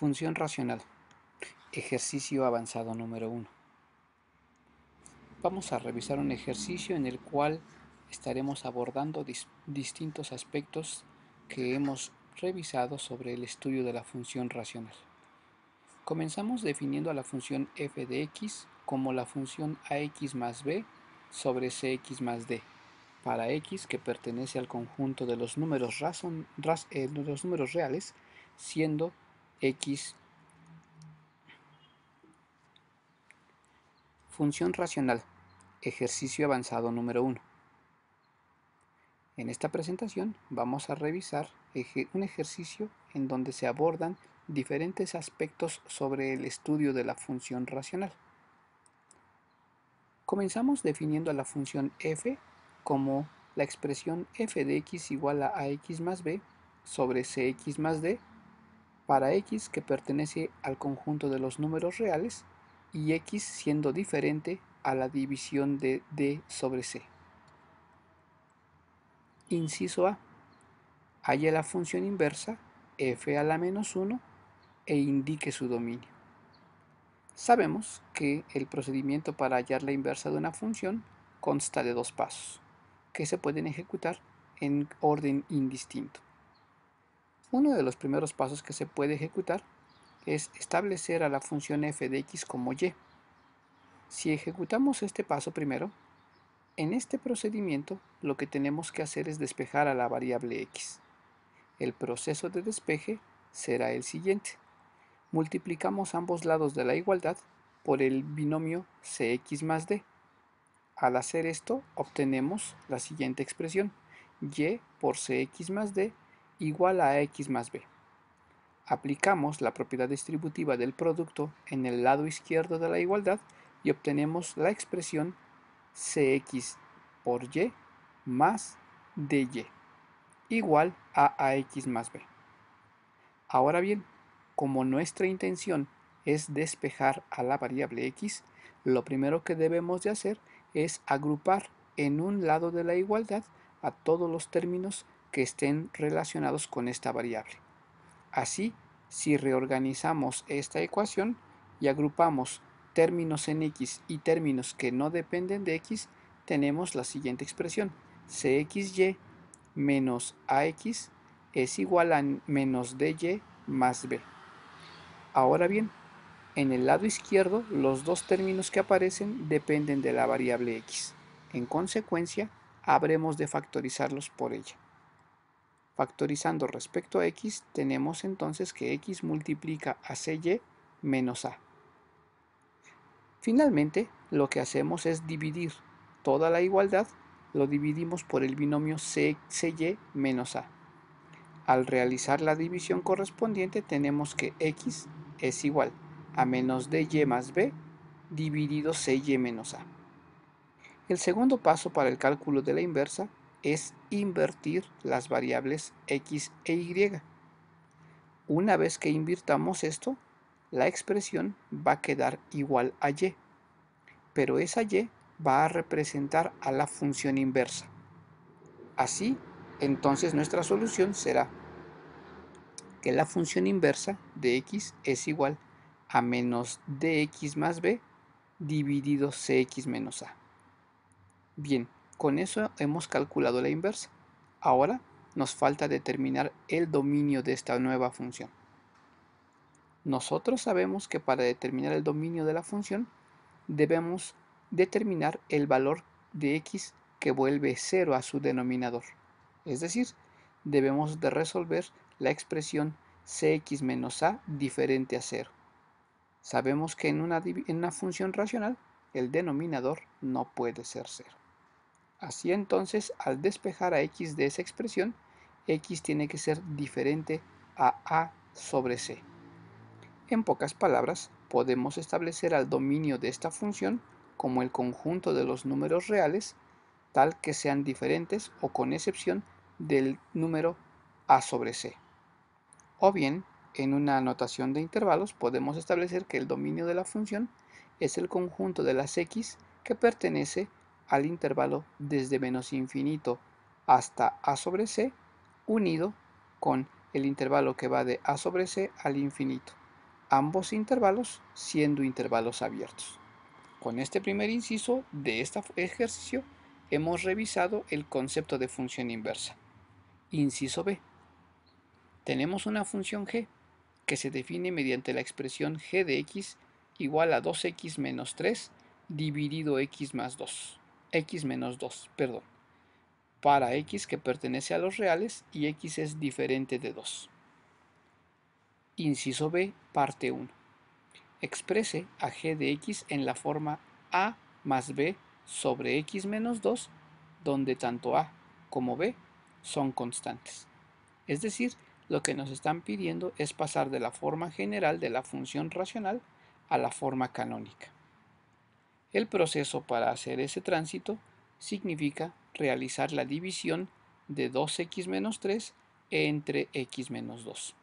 Función racional. Ejercicio avanzado número 1. Vamos a revisar un ejercicio en el cual estaremos abordando distintos aspectos que hemos revisado sobre el estudio de la función racional. Comenzamos definiendo a la función f de x como la función ax más b sobre cx más d para x que pertenece al conjunto de los números reales, siendo x. Función racional. Ejercicio avanzado número 1. En esta presentación vamos a revisar un ejercicio en donde se abordan diferentes aspectos sobre el estudio de la función racional. Comenzamos definiendo a la función f como la expresión f de x igual a ax más b sobre cx más d para x que pertenece al conjunto de los números reales y x siendo diferente a la división de d sobre c. Inciso A. Halla la función inversa f a la menos 1 e indique su dominio. Sabemos que el procedimiento para hallar la inversa de una función consta de dos pasos, que se pueden ejecutar en orden indistinto. Uno de los primeros pasos que se puede ejecutar es establecer a la función f de x como y. Si ejecutamos este paso primero, en este procedimiento lo que tenemos que hacer es despejar a la variable x. El proceso de despeje será el siguiente. Multiplicamos ambos lados de la igualdad por el binomio cx más d. Al hacer esto, obtenemos la siguiente expresión: y por cx más d igual a x más b. Aplicamos la propiedad distributiva del producto en el lado izquierdo de la igualdad y obtenemos la expresión cx por y más dy igual a ax más b. Ahora bien, como nuestra intención es despejar a la variable x, lo primero que debemos de hacer es agrupar en un lado de la igualdad a todos los términos que estén relacionados con esta variable. Así, si reorganizamos esta ecuación y agrupamos términos en x y términos que no dependen de x, tenemos la siguiente expresión: cxy menos ax es igual a menos dy más b. Ahora bien, en el lado izquierdo los dos términos que aparecen dependen de la variable x. En consecuencia, habremos de factorizarlos por ella. Factorizando respecto a x, tenemos entonces que x multiplica a cy menos a. Finalmente, lo que hacemos es dividir toda la igualdad, lo dividimos por el binomio cy menos a. Al realizar la división correspondiente, tenemos que x es igual a menos dy más b dividido cy menos a. El segundo paso para el cálculo de la inversa es invertir las variables x e y. Una vez que invirtamos esto, la expresión va a quedar igual a y, pero esa y va a representar a la función inversa. Así, entonces nuestra solución será que la función inversa de x es igual a menos dx más b dividido cx menos a. Bien, con eso hemos calculado la inversa. Ahora nos falta determinar el dominio de esta nueva función. Nosotros sabemos que para determinar el dominio de la función debemos determinar el valor de x que vuelve 0 a su denominador. Es decir, debemos de resolver la expresión cx menos a diferente a 0. Sabemos que en una función racional el denominador no puede ser 0. Así entonces, al despejar a x de esa expresión, x tiene que ser diferente a sobre c. En pocas palabras, podemos establecer al dominio de esta función como el conjunto de los números reales, tal que sean diferentes o con excepción del número a sobre c. O bien, en una notación de intervalos, podemos establecer que el dominio de la función es el conjunto de las x que pertenece al intervalo desde menos infinito hasta a sobre c, unido con el intervalo que va de a sobre c al infinito. ambos intervalos siendo intervalos abiertos. Con este primer inciso de este ejercicio hemos revisado el concepto de función inversa. Inciso B. Tenemos una función g que se define mediante la expresión g de x igual a 2x menos 3 dividido x más 2, x menos 2, perdón, para x que pertenece a los reales y x es diferente de 2. Inciso B, parte 1. Exprese a g de x en la forma a más b sobre x menos 2, donde tanto a como b son constantes. Es decir, lo que nos están pidiendo es pasar de la forma general de la función racional a la forma canónica. El proceso para hacer ese tránsito significa realizar la división de 2x menos 3 entre x menos 2.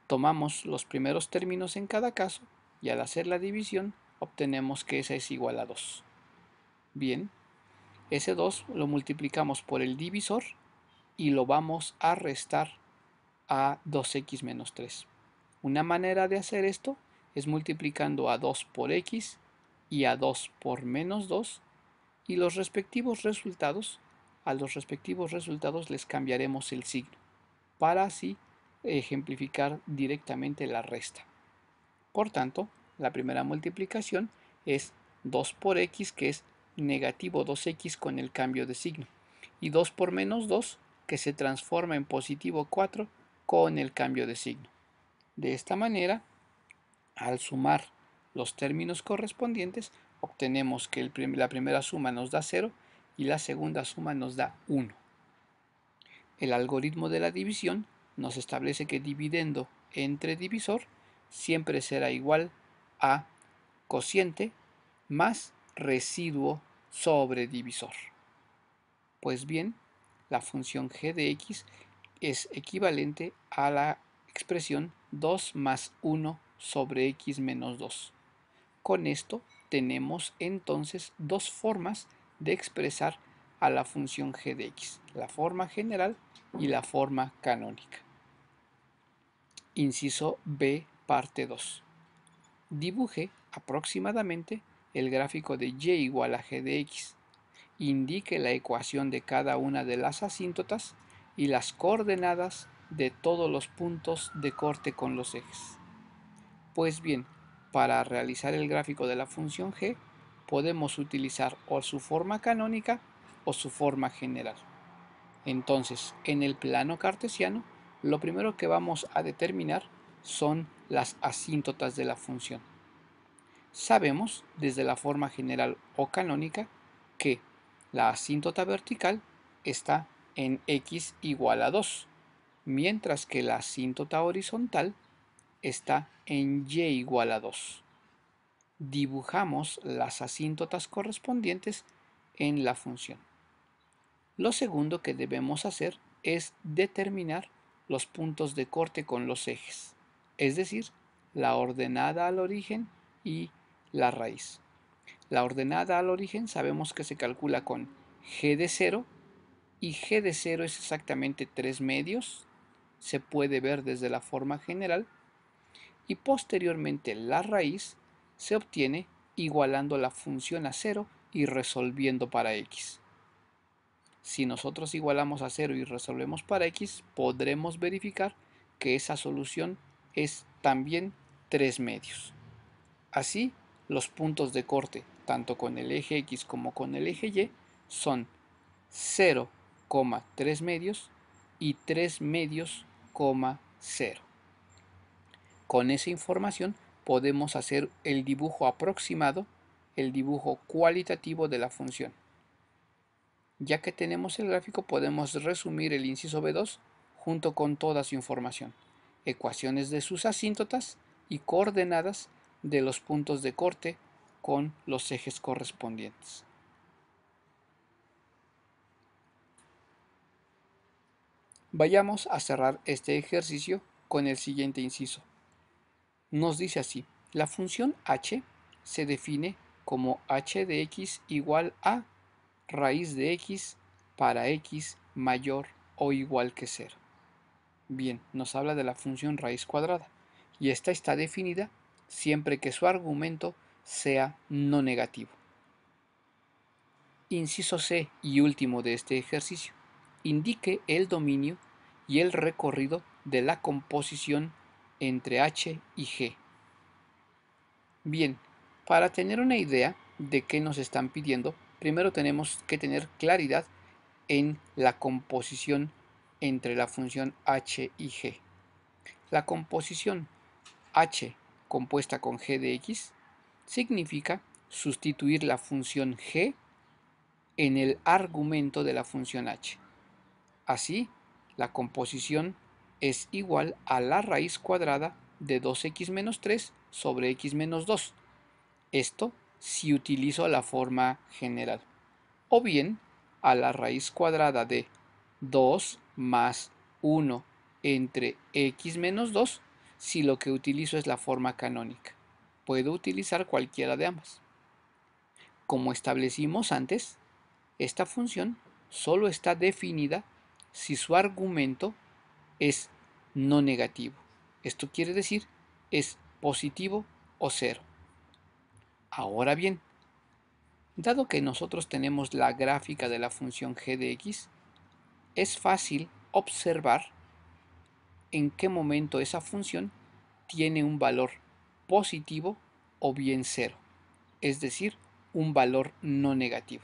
Tomamos los primeros términos en cada caso y al hacer la división obtenemos que esa es igual a 2. Bien, ese 2 lo multiplicamos por el divisor y lo vamos a restar a 2x menos 3. Una manera de hacer esto es multiplicando a 2 por x y a 2 por menos 2 y a los respectivos resultados les cambiaremos el signo para así ejemplificar directamente la resta. Por tanto, la primera multiplicación es 2 por x, que es negativo 2x con el cambio de signo, y 2 por menos 2, que se transforma en positivo 4 con el cambio de signo. De esta manera, al sumar los términos correspondientes, obtenemos que la primera suma nos da 0 y la segunda suma nos da 1. El algoritmo de la división nos establece que dividendo entre divisor siempre será igual a cociente más residuo sobre divisor. Pues bien, la función g de x es equivalente a la expresión 2 más 1 sobre x menos 2. Con esto tenemos entonces dos formas de expresar a la función g de x, la forma general y la forma canónica. Inciso B, parte 2. Dibuje aproximadamente el gráfico de y igual a g de x. Indique la ecuación de cada una de las asíntotas y las coordenadas de todos los puntos de corte con los ejes. Pues bien, para realizar el gráfico de la función g, podemos utilizar o su forma canónica o su forma general. Entonces, en el plano cartesiano, lo primero que vamos a determinar son las asíntotas de la función. Sabemos, desde la forma general o canónica, que la asíntota vertical está en x igual a 2, mientras que la asíntota horizontal está en y igual a 2. Dibujamos las asíntotas correspondientes en la función. Lo segundo que debemos hacer es determinar los puntos de corte con los ejes, es decir, la ordenada al origen y la raíz. La ordenada al origen sabemos que se calcula con g de 0 y g de 0 es exactamente 3 medios, se puede ver desde la forma general, y posteriormente la raíz se obtiene igualando la función a 0 y resolviendo para x. Si nosotros igualamos a 0 y resolvemos para x, podremos verificar que esa solución es también 3 medios. Así, los puntos de corte, tanto con el eje x como con el eje y, son 0,3 medios y 3 medios, 0. Con esa información podemos hacer el dibujo aproximado, el dibujo cualitativo de la función. Ya que tenemos el gráfico, podemos resumir el inciso B2 junto con toda su información, ecuaciones de sus asíntotas y coordenadas de los puntos de corte con los ejes correspondientes. Vayamos a cerrar este ejercicio con el siguiente inciso. Nos dice así: la función h se define como h de x igual a raíz de x para x mayor o igual que 0. Bien, nos habla de la función raíz cuadrada y esta está definida siempre que su argumento sea no negativo. Inciso C y último de este ejercicio. Indique el dominio y el recorrido de la composición entre H y G. Bien, para tener una idea de qué nos están pidiendo, primero tenemos que tener claridad en la composición entre la función h y g. La composición h compuesta con g de x significa sustituir la función g en el argumento de la función h. Así, la composición es igual a la raíz cuadrada de 2x menos 3 sobre x menos 2. Esto si utilizo la forma general. O bien a la raíz cuadrada de 2 más 1 entre x menos 2 si lo que utilizo es la forma canónica. Puedo utilizar cualquiera de ambas. Como establecimos antes, esta función solo está definida si su argumento es no negativo. Esto quiere decir es positivo o cero. Ahora bien, dado que nosotros tenemos la gráfica de la función g de x, es fácil observar en qué momento esa función tiene un valor positivo o bien cero, es decir, un valor no negativo.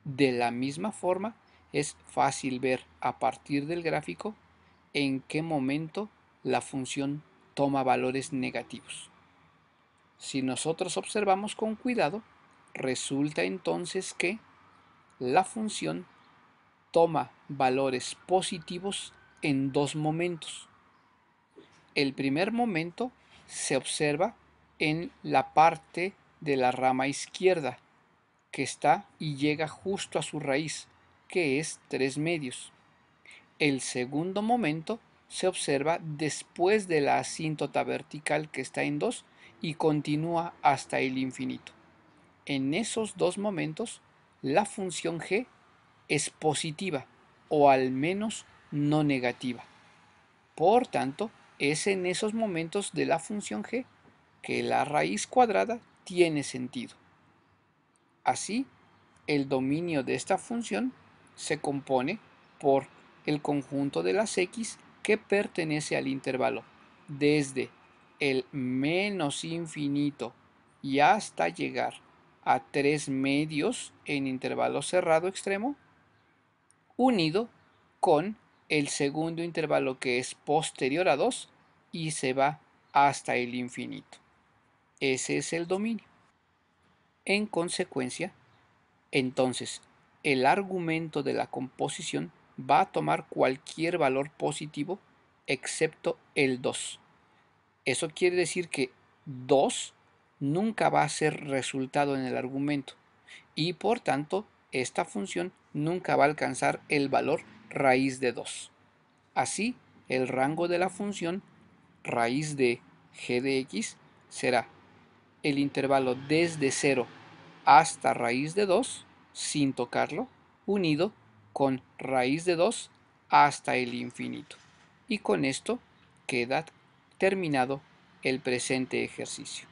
De la misma forma, es fácil ver a partir del gráfico en qué momento la función toma valores negativos. Si nosotros observamos con cuidado, resulta entonces que la función toma valores positivos en dos momentos. El primer momento se observa en la parte de la rama izquierda, que está y llega justo a su raíz, que es 3 medios. El segundo momento se observa después de la asíntota vertical, que está en 2 y continúa hasta el infinito. En esos dos momentos, la función g es positiva o al menos no negativa. Por tanto, es en esos momentos de la función g que la raíz cuadrada tiene sentido. Así, el dominio de esta función se compone por el conjunto de las x que pertenece al intervalo desde el menos infinito y hasta llegar a 3 medios en intervalo cerrado extremo, unido con el segundo intervalo que es posterior a 2 y se va hasta el infinito. Ese es el dominio. En consecuencia, entonces, el argumento de la composición va a tomar cualquier valor positivo excepto el 2. Eso quiere decir que 2 nunca va a ser resultado en el argumento y por tanto esta función nunca va a alcanzar el valor raíz de 2. Así, el rango de la función raíz de g de x será el intervalo desde 0 hasta raíz de 2 sin tocarlo, unido con raíz de 2 hasta el infinito. Y con esto queda terminado el presente ejercicio.